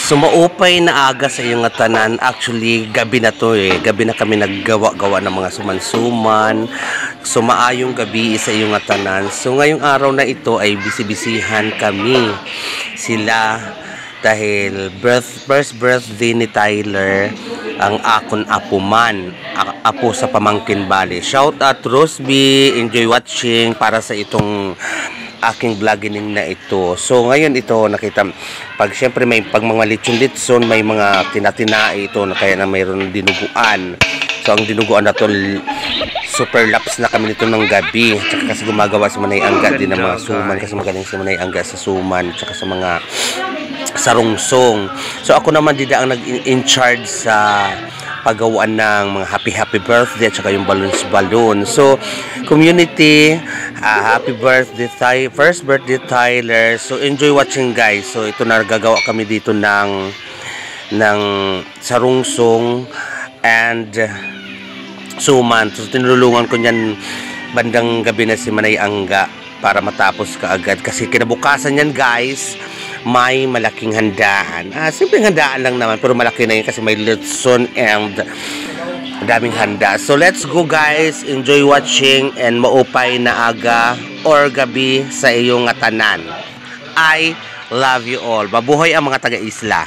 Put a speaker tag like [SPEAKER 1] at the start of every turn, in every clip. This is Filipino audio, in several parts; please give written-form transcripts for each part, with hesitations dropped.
[SPEAKER 1] Sumaupay na aga sa iyong tanan. Actually, gabi na to eh. Gabi na kami naggawa-gawa ng mga suman-suman. Sumaayong gabi sa iyong tanan. So, ngayong araw na ito ay bisibisihan kami. Sila dahil first birthday ni Tyler ang akon apo man. Apo sa Pamangkin Valley. Shout out Rosby. Enjoy watching para sa itong aking vlogging na ito. So ngayon ito nakita pag syempre may pag mga litson may mga tinatinai ito na kaya na mayroon dinuguan. So ang dinuguan na to super laps na kami nito ng gabi. Tsaka kasi gumagawa si Manay Angga din ng mga suman kasi magaling si Manay Angga sa suman tsaka sa mga sarungsong. So ako naman dida ang nag-in charge sa paggawaan ng mga happy birthday at saka yung balloon. So, community, happy birthday, first birthday Tyler. So, enjoy watching guys. So, ito na gagawa kami dito ng sarungsong and suman. So, tinulungan ko niyan bandang gabi na si Manay Angga para matapos kaagad. Kasi kinabukasan yan guys, may malaking handaan. Simpleng handaan lang naman pero malaki na yun kasi may litson and daming handa. So let's go guys, enjoy watching and maupay na aga or gabi sa iyong tanan. I love you all. Mabuhay ang mga taga-isla.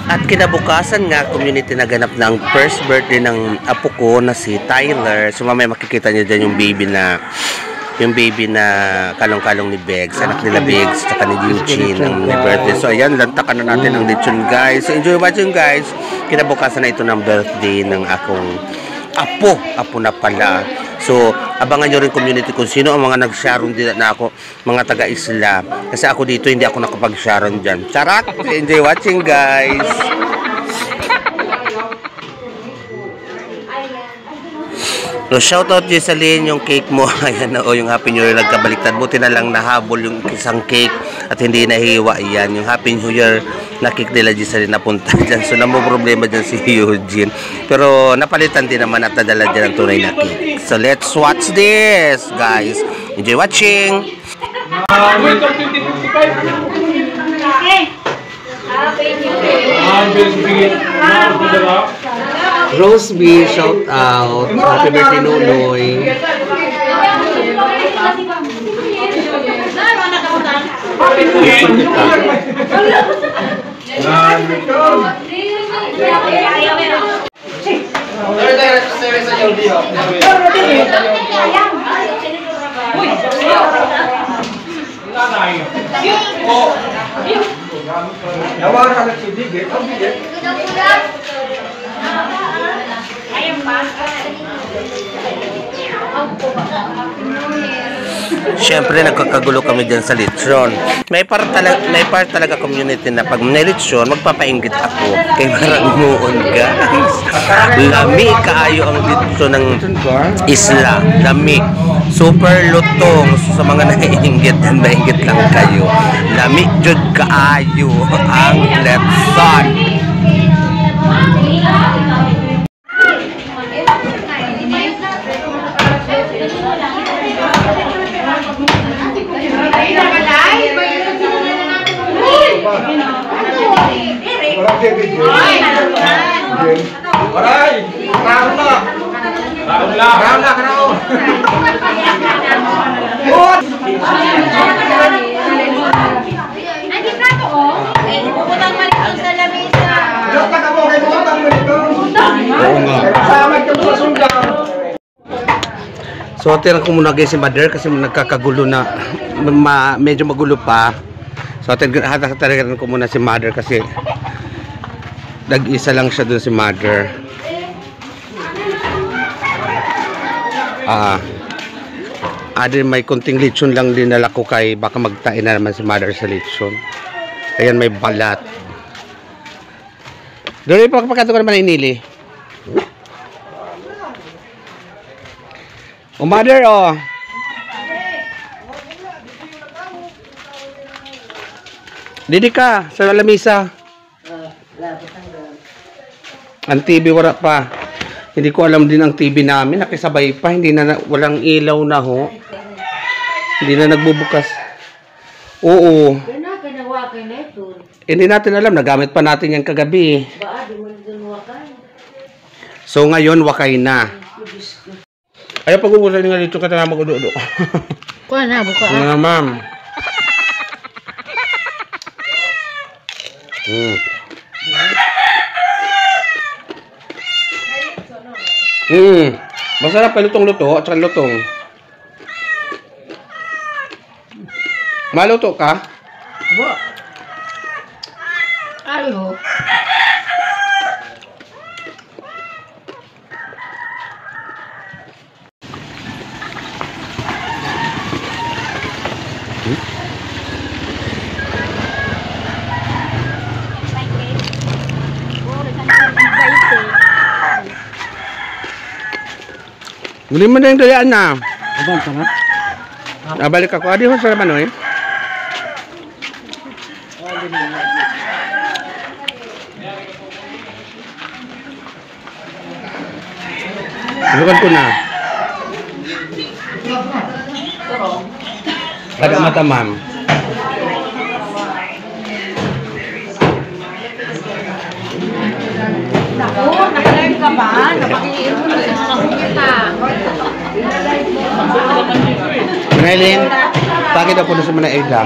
[SPEAKER 1] At kinabukasan nga, community naganap na ang first birthday ng apo ko na si Tyler. So mamaya makikita niyo dyan yung baby na kalong-kalong ni Begs, anak nila Begs, tsaka ni Eugene ng birthday. So ayan, lantakan na natin ang lechon guys. So enjoy watching guys. Kinabukasan na ito ng birthday ng akong apo na pala. So, abangan nyo rin community kung sino ang mga nag-sharon dito na ako, mga taga-isla. Kasi ako dito, hindi ako nakapag-sharon dyan. Charat! Enjoy watching, guys! So, shoutout din sa Lynn, yung cake mo. Ayan na, yung Happy New Year nagkabaliktad. Buti na lang nahabol yung isang cake at hindi nahiwa. Yan, yung Happy New Year na cake nila dyan sa rin napunta dyan. So, namo problema dyan si Eugene. Pero, napalitan din naman at nadala dyan ang tunay na cake. So, let's watch this, guys. Enjoy watching! Roseby, shout out. Happy birthday, Nunoy. Siyempre nagkakagulo kami dyan sa lechon. May part talaga community na pag may lechon, magpapainggit ako. Kay marang muon guys. Lami kaayo ang lechon ng isla. Lami. Super lutong. Sa mga naiinggit and mainggit lang kayo. Lami jud kaayo ang lechon. So, tirang ko muna guys si mother kasi nagkakagulo na, medyo magulo pa. So, tirang ko muna si mother kasi nag-isa lang siya dun si mother. Adin may kunting lechon lang dinala ko kay baka magtain na naman si mother sa lechon. Ayan may balat. Dori pa pagkato ko naman inili. O mother, oh. Didi ka, sa lamisa. Ang TV wala pa. Hindi ko alam din ang TV namin. Nakisabay pa. Hindi na, walang ilaw na ho. Hindi na nagbubukas. Oo. Hindi natin alam. Nagamit pa natin yan kagabi. So ngayon, wakay na. Ayaw pag-ubusan nga dito ka na mag-udo-udo.
[SPEAKER 2] Kuha na, buka.
[SPEAKER 1] Nga, ma'am. Masarap pa lutong-luto at saka lutong. Maluto ka?
[SPEAKER 2] Bo. Ayo.
[SPEAKER 1] Muli mo na yung dayaan na.
[SPEAKER 2] Abang ka na?
[SPEAKER 1] Nabalik ako. Adi ho sa naman eh. Lukan ko na. Kada mata, ma'am.
[SPEAKER 2] Naku, nakalive ka ba? Napakiin mo na sa kita.
[SPEAKER 1] Manilin, bakit ako na sa Manaida?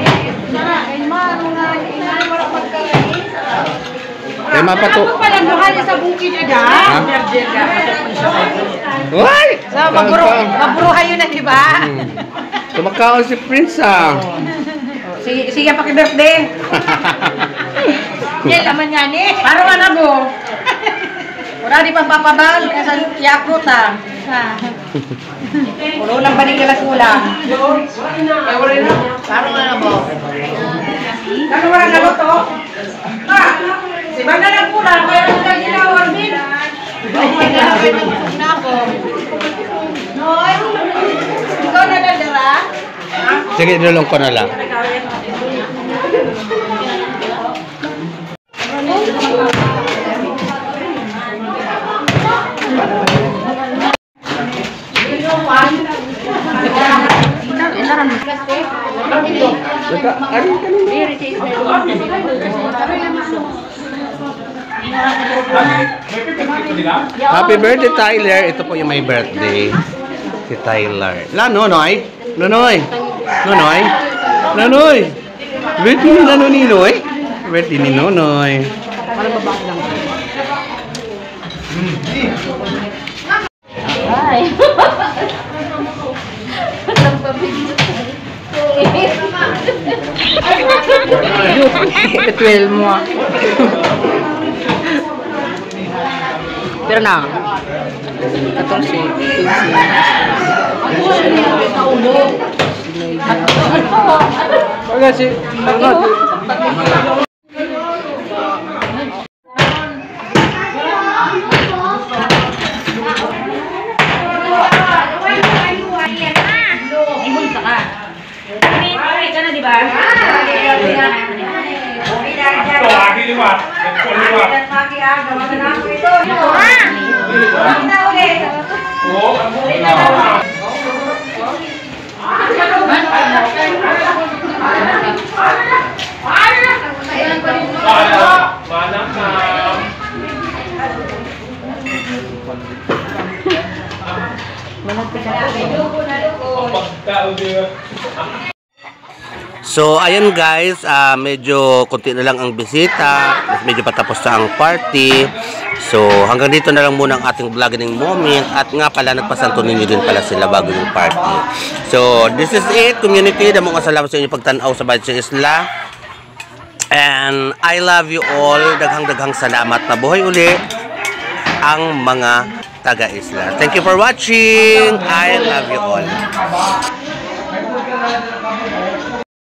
[SPEAKER 1] Kaya mapato.
[SPEAKER 2] Ako pala duha sa bukid ida.
[SPEAKER 1] Ha? Uy!
[SPEAKER 2] So, maburuhay yun na, di ba?
[SPEAKER 1] Kumakaon si Prince, ah.
[SPEAKER 2] Sige, paki-birthday. Yan naman yan eh. Parang anago. Wala di pang papabal. Sa Yakult ah. Puro lang ba ni kulang? Parang anago. Kano wala na to? Ha? Si Banda na kulang. Kaya nang ginawar din. Na ako. Noy. Ikaw na dadara?
[SPEAKER 1] Sige, dulong ko na lang. Happy birthday, Tyler. Ito po yung my birthday. Si Tyler. La, Nonoy. Nonoy. Nonoy. Nonoy. Birthday ni Nonoy. Birthday ni Nonoy.
[SPEAKER 2] Ay. Betul mo. Pero na. 14.
[SPEAKER 1] Wala si So, ayan guys, medyo konti na lang ang bisita, medyo patapos na ang party. So, hanggang dito na lang muna ang ating vlogging moment. At nga pala, nagpasanto ninyo din pala sila bago yung party. So, this is it, community. Damong salamat sa inyo pagtanaw sa Bayan sa Isla. And I love you all. Daghang-daghang salamat. Mabuhay uli ang mga taga-Isla. Thank you for watching. I love you all.